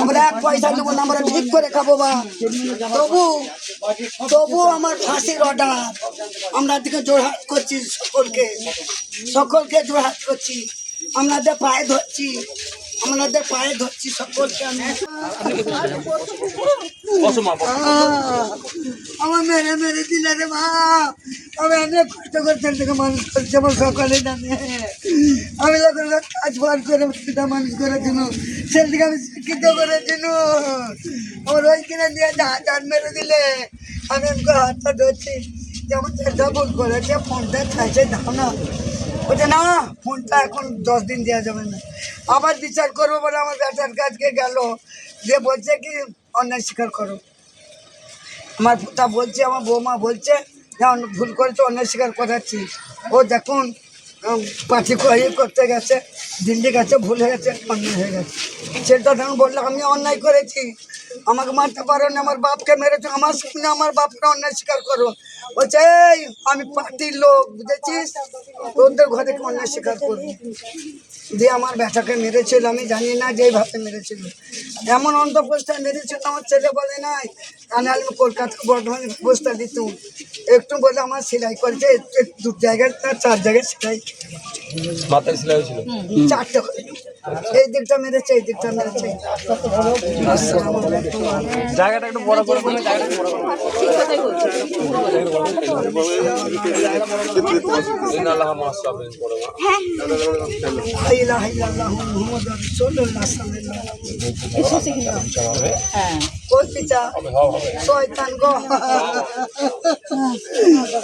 আমরা এক পয়সা দেবো না, আমরা ঠিক করে খাবো বা তবু আমার ফাঁসির অর্ডার। আমরা দিকে জোরহাট করছি, সকলকে জোরহাট করছি, আপনাদের পায়ে ধরছি, সকলকে। আমি আমার মেরে দিলে রে মা, আমি অনেক কষ্ট করে ছেলেটাকে মানুষ করছি, আমার সকলে জানে। আমি যখন কাজ বার করে ছেলেটা মানুষ করেছিল, ছেলেটাকে আমি শিক্ষিত করেছিল, আমার ওই কিনে দিয়ে হাত মেরে দিলে আমি হাতটা ধরছি যে আমার ছেলেটা ভুল করেছে, ফোনটা চাইছে দাও না। বলছে না, ফোনটা এখন 10 দিন দেওয়া যাবে না, আবার বিচার করবো বলে আমার বেটার কাজকে গেল, যে বলছে কি অন্যায় স্বীকার করো। আমার পুতা বলছে, আমার বৌমা বলছে ভুল করেছে, অন্যায় স্বীকার করাচ্ছি। ও দেখুন পার্টি করতে গেছে, দিল্লি গেছে, ভুল হয়ে গেছে, অন্যায় হয়ে গেছে। সেটা তখন বললো আমি অন্যায় করেছি, আমাকে মারতে পারো না, আমার বাপকে মেরেছো, আমার সামনে আমার বাপকে অন্যায় স্বীকার করো। বলছে এই আমি পার্টির লোক, বুঝেছিস, তোদের ঘরে অন্যায় স্বীকার করবো। দিয়ে আমার ব্যাটাকে মেরেছিল, আমি জানি না যেইভাবে মেরেছিল, এমন অন্তঃপ্রস্থায় মেরেছিল আমার ছেলে বলে নাই, কানে আমি কলকাতা বর্ধমানে ব্যবস্থা দিত, একটু বলে আমার সেলাই করেছে, 2 জায়গায় 4 জায়গায় সেলাই, মাথায় সেলাই হয়েছিল 4টে করে, এই দিকটা মেরেছে, এই দিকটা মেরেছে। জায়গাটা একটু বড় করে বলে, জায়গাটা বড় করে ইন্নাল্লাহ মাশাআল্লাহ বড় মা লা ইলাহা ইল্লাল্লাহ মুহাম্মাদুর রাসূলুল্লাহ সাল্লাল্লাহু ওই পিতা শয়তান গো,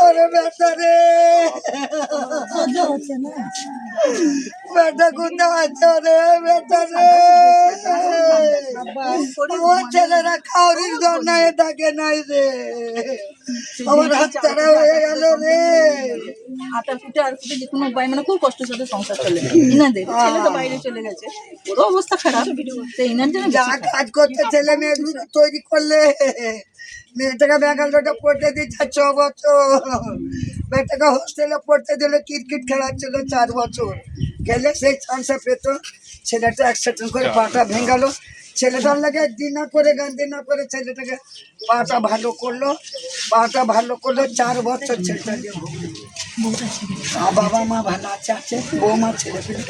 আরে বেটা রে, বেটা কোথায় আছে রে, বেটা রে, আমার ছেলেরা খাওয়ারির দরনায় থাকে নাই রে, আমার হাত ছাড়া হয়ে গেল রে। আটার ফুটে আর ফুটে যে কোনো উপায়, মানে খুব কষ্টের সাথে সংসার চলে। ইনাদের ছেলে তো বাইরে চলে গেছে, ওরও অবস্থা খারাপ, তো ইনার জন্য যা কাজ করতে ছেলে মেয়ে তৈরি করলে, মেয়েটাকে ব্যাঙ্গালোরটা পড়তে দিচ্ছে 6 বছর, মেয়েটাকে হোস্টেলে পড়তে দিলে, ক্রিকেট খেলাচ্ছিল 4 বছর, গেলে সেই চান্সে পেত, ছেলেটা অ্যাক্সিডেন্ট করে পাটা ভেঙালো, ছেলেটার লাগে দিনা করে গান্ধী না করে ছেলেটাকে পাটা ভালো করলো, 4 বছর ছেলেটা দিয়ে বাবা মা ভালো আছে, বৌমা ছেলে পেলে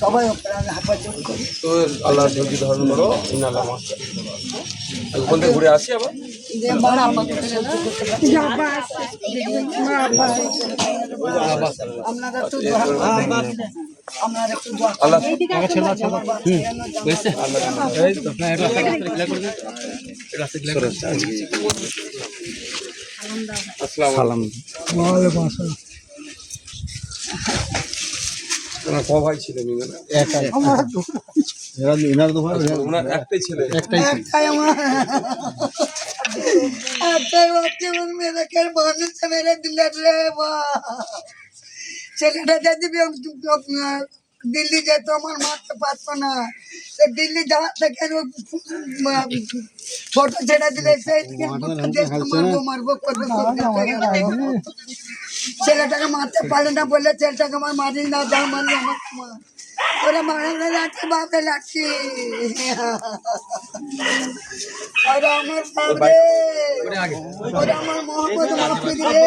সবাই ওপরে হাফাজত করি। তো আল্লাহ ধৈর্য ধারণ করো, ইন্নাল্লাহ মাশাআল্লাহ। ওখান থেকে ঘুরে আসি আবার আপনারা একটু আল্লাহ ক ভাই ছিলেন? ওনার একটাই ছেলে, একটাই বাচ্চা মেয়েকে মানুষ মেরে দিলে রে বা, ছেলেটা যদি দিল্লি যেত আমার মারতে পারতো না, দিল্লি যাওয়ার থেকে ফটো ছেড়ে দিলে সেই থেকে মারবো করবে, ছেলেটাকে মারতে পারে না বলে ছেলেটাকে আমার মারি না, যা মারি আমার ওরা মারা যাচ্ছে, বাপে লাগছি, ওরা আমার সামনে, ওরা আমার মোহাম্মদ মাহফুজ রে।